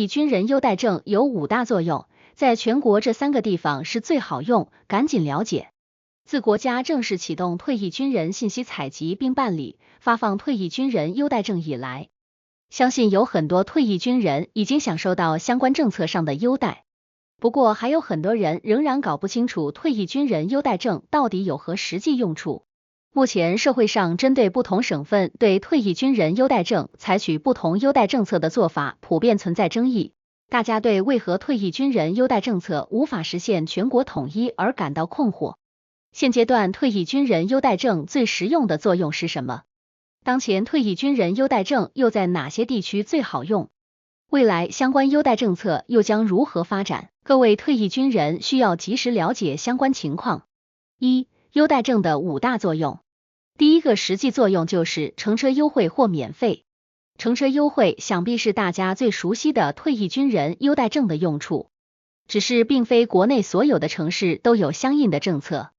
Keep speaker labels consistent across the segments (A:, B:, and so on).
A: 役军人优待证有5大作用，在全国这3个地方是最好用，赶紧了解。自国家正式启动退役军人信息采集并办理、发放退役军人优待证以来，相信有很多退役军人已经享受到相关政策上的优待。不过还有很多人仍然搞不清楚退役军人优待证到底有何实际用处。目前社会上针对不同省份对退役军人优待证采取不同优待政策的做法普遍存在争议，大家对为何退役军人优待政策无法实现全国统一而感到困惑。现阶段退役军人优待证最实用的作用是什么？当前退役军人优待证又在哪些地区最好用？未来相关优待政策又将如何发展？各位退役军人需要及时了解相关情况。1、优待证的5大作用。第一个实际作用就是乘车优惠或免费。乘车优惠想必是大家最熟悉的退役军人优待证的用处，只是并非国内所有的城市都有相应的政策。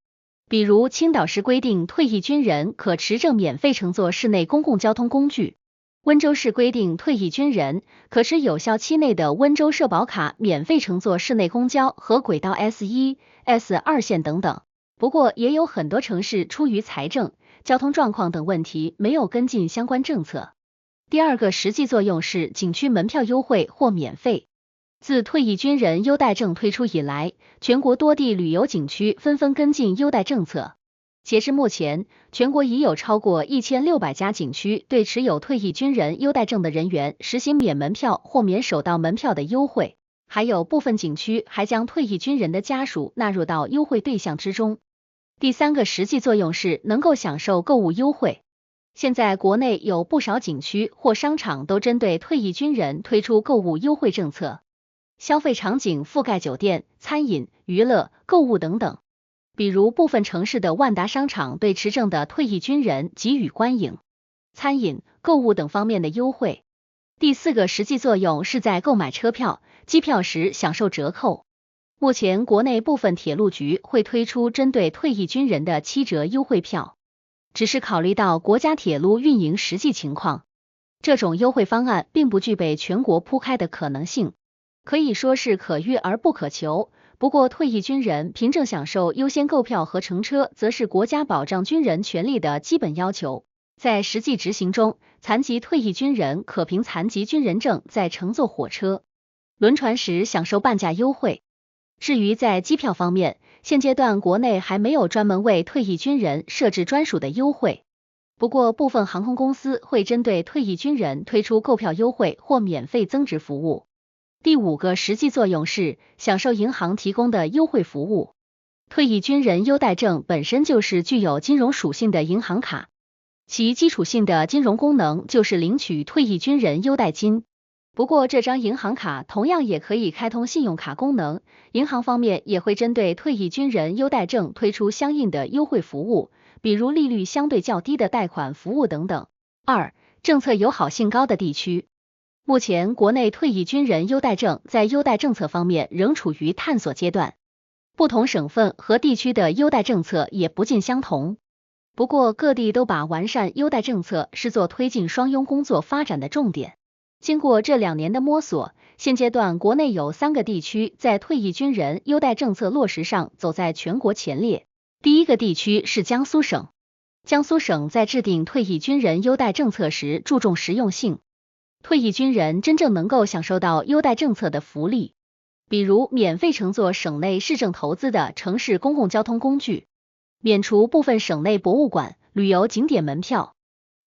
A: 比如青岛市规定退役军人可持证免费乘坐市内公共交通工具，温州市规定退役军人可持有效期内的温州社保卡免费乘坐市内公交和轨道 S1、S2 线等等。不过也有很多城市出于财政、交通状况等问题没有跟进相关政策。第二个实际作用是景区门票优惠或免费。自退役军人优待证推出以来，全国多地旅游景区纷纷跟进优待政策。截至目前，全国已有超过1600家景区对持有退役军人优待证的人员实行免门票或免首道门票的优惠，还有部分景区还将退役军人的家属纳入到优惠对象之中。第三个实际作用是能够享受购物优惠。现在国内有不少景区或商场都针对退役军人推出购物优惠政策，消费场景覆盖酒店、餐饮、娱乐、购物等等。比如部分城市的万达商场对持证的退役军人给予观影、餐饮、购物等方面的优惠。第四个实际作用是在购买车票、机票时享受折扣。目前国内部分铁路局会推出针对退役军人的7折优惠票，只是考虑到国家铁路运营实际情况，这种优惠方案并不具备全国铺开的可能性，可以说是可遇而不可求。不过退役军人凭证享受优先购票和乘车，则是国家保障军人权利的基本要求。在实际执行中，残疾退役军人可凭残疾军人证在乘坐火车、轮船时享受半价优惠。至于在机票方面，现阶段国内还没有专门为退役军人设置专属的优惠，不过部分航空公司会针对退役军人推出购票优惠或免费增值服务。第5个实际作用是享受银行提供的优惠服务。退役军人优待证本身就是具有金融属性的银行卡，其基础性的金融功能就是领取退役军人优待金。不过这张银行卡同样也可以开通信用卡功能，银行方面也会针对退役军人优待证推出相应的优惠服务，比如利率相对较低的贷款服务等等。2、政策友好性高的地区。目前国内退役军人优待证在优待政策方面仍处于探索阶段，不同省份和地区的优待政策也不尽相同。不过各地都把完善优待政策视作推进双拥工作发展的重点。经过这2年的摸索，现阶段国内有3个地区在退役军人优待政策落实上走在全国前列。第一个地区是江苏省。江苏省在制定退役军人优待政策时注重实用性，退役军人真正能够享受到优待政策的福利，比如免费乘坐省内市政投资的城市公共交通工具，免除部分省内博物馆、旅游景点门票，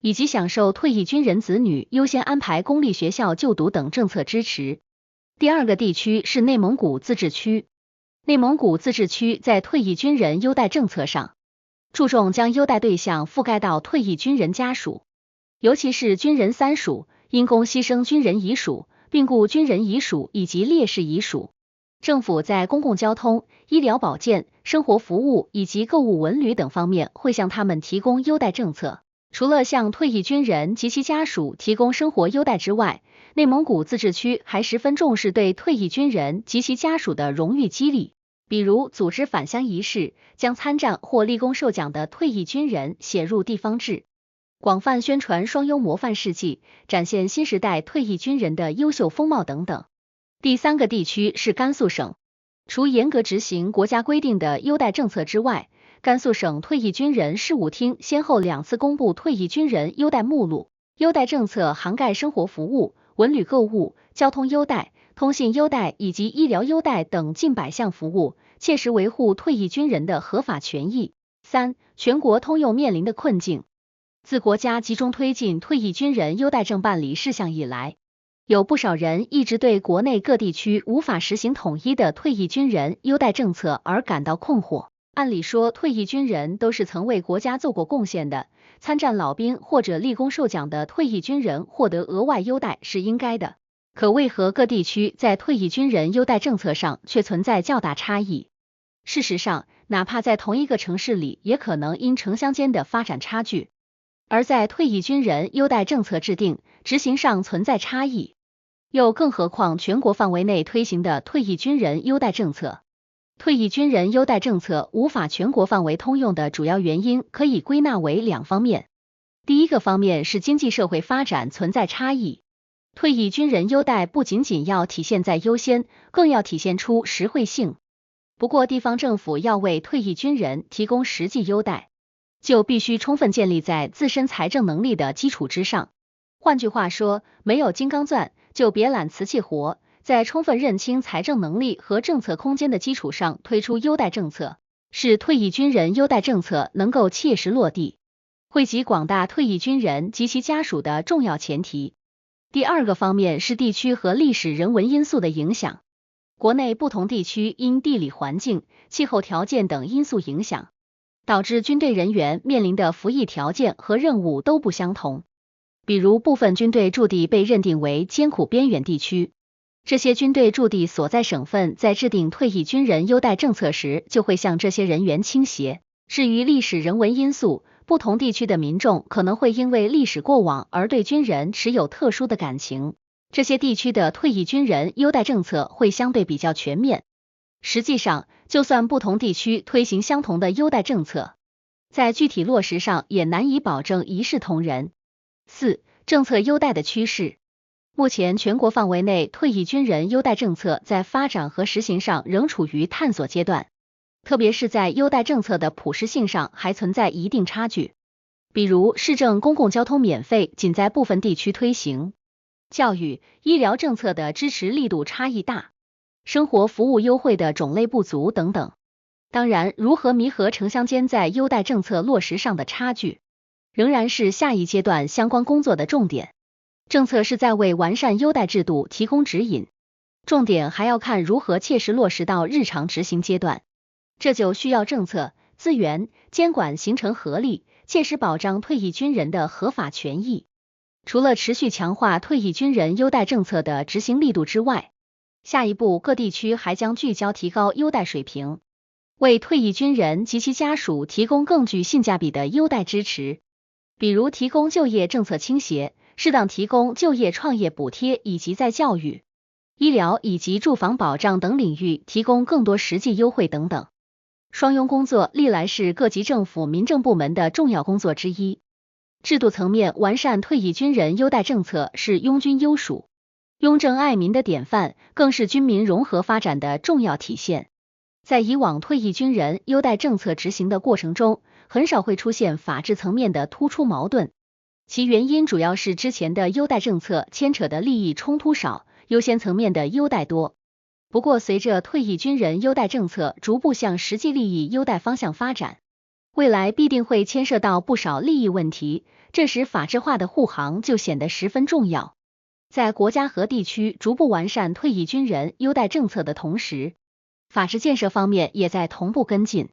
A: 以及享受退役军人子女优先安排公立学校就读等政策支持。第二个地区是内蒙古自治区。内蒙古自治区在退役军人优待政策上，注重将优待对象覆盖到退役军人家属，尤其是军人3属、因公牺牲军人遗属、病故军人遗属以及烈士遗属。政府在公共交通、医疗保健、生活服务以及购物文旅等方面会向他们提供优待政策。除了向退役军人及其家属提供生活优待之外，内蒙古自治区还十分重视对退役军人及其家属的荣誉激励，比如组织返乡仪式，将参战或立功受奖的退役军人写入地方志，广泛宣传双优模范事迹，展现新时代退役军人的优秀风貌等等。第三个地区是甘肃省，除严格执行国家规定的优待政策之外，甘肃省退役军人事务厅先后2次公布退役军人优待目录，优待政策涵盖生活服务、文旅购物、交通优待、通信优待以及医疗优待等近100项服务，切实维护退役军人的合法权益。3. 全国通用面临的困境。自国家集中推进退役军人优待证办理事项以来，有不少人一直对国内各地区无法实行统一的退役军人优待政策而感到困惑。按理说，退役军人都是曾为国家做过贡献的，参战老兵或者立功受奖的退役军人获得额外优待是应该的。可为何各地区在退役军人优待政策上却存在较大差异？事实上，哪怕在同一个城市里，也可能因城乡间的发展差距，而在退役军人优待政策制定、执行上存在差异。又更何况全国范围内推行的退役军人优待政策。退役军人优待政策无法全国范围通用的主要原因可以归纳为2方面。第一个方面是经济社会发展存在差异。退役军人优待不仅仅要体现在优先，更要体现出实惠性。不过地方政府要为退役军人提供实际优待，就必须充分建立在自身财政能力的基础之上。换句话说，没有金刚钻，就别揽瓷器活。在充分认清财政能力和政策空间的基础上推出优待政策，是退役军人优待政策能够切实落地，惠及广大退役军人及其家属的重要前提。第二个方面是地区和历史人文因素的影响。国内不同地区因地理环境、气候条件等因素影响，导致军队人员面临的服役条件和任务都不相同。比如部分军队驻地被认定为艰苦边远地区，这些军队驻地所在省份在制定退役军人优待政策时，就会向这些人员倾斜。至于历史人文因素，不同地区的民众可能会因为历史过往而对军人持有特殊的感情，这些地区的退役军人优待政策会相对比较全面。实际上，就算不同地区推行相同的优待政策，在具体落实上也难以保证一视同仁。4. 政策优待的趋势。目前全国范围内退役军人优待政策在发展和实行上仍处于探索阶段，特别是在优待政策的普适性上还存在一定差距。比如市政公共交通免费仅在部分地区推行，教育、医疗政策的支持力度差异大，生活服务优惠的种类不足等等。当然，如何弥合城乡间在优待政策落实上的差距，仍然是下一阶段相关工作的重点。政策是在为完善优待制度提供指引，重点还要看如何切实落实到日常执行阶段，这就需要政策、资源、监管形成合力，切实保障退役军人的合法权益。除了持续强化退役军人优待政策的执行力度之外，下一步各地区还将聚焦提高优待水平，为退役军人及其家属提供更具性价比的优待支持，比如提供就业政策倾斜，适当提供就业创业补贴，以及在教育、医疗以及住房保障等领域提供更多实际优惠等等。双拥工作历来是各级政府民政部门的重要工作之一，制度层面完善退役军人优待政策是拥军优属、拥政爱民的典范，更是军民融合发展的重要体现。在以往退役军人优待政策执行的过程中，很少会出现法治层面的突出矛盾，其原因主要是之前的优待政策牵扯的利益冲突少，优先层面的优待多。不过随着退役军人优待政策逐步向实际利益优待方向发展，未来必定会牵涉到不少利益问题，这时法治化的护航就显得十分重要。在国家和地区逐步完善退役军人优待政策的同时，法治建设方面也在同步跟进。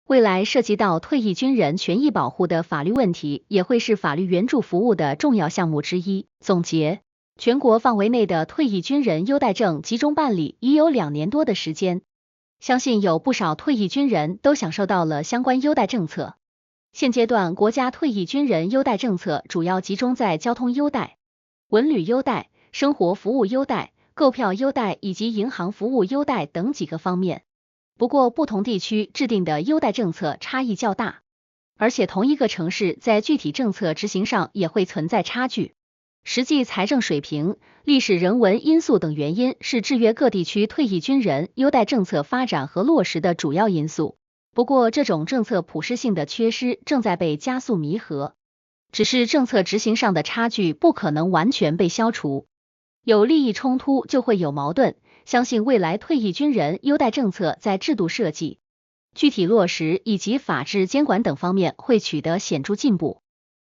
A: 未来涉及到退役军人权益保护的法律问题，也会是法律援助服务的重要项目之一。总结，全国范围内的退役军人优待证集中办理已有2年多的时间，相信有不少退役军人都享受到了相关优待政策。现阶段国家退役军人优待政策主要集中在交通优待、文旅优待、生活服务优待、购票优待以及银行服务优待等几个方面。不过不同地区制定的优待政策差异较大，而且同一个城市在具体政策执行上也会存在差距。实际财政水平、历史人文因素等原因是制约各地区退役军人优待政策发展和落实的主要因素。不过，这种政策普适性的缺失正在被加速弥合，只是政策执行上的差距不可能完全被消除。有利益冲突就会有矛盾，相信未来退役军人优待政策在制度设计、具体落实以及法治监管等方面会取得显著进步。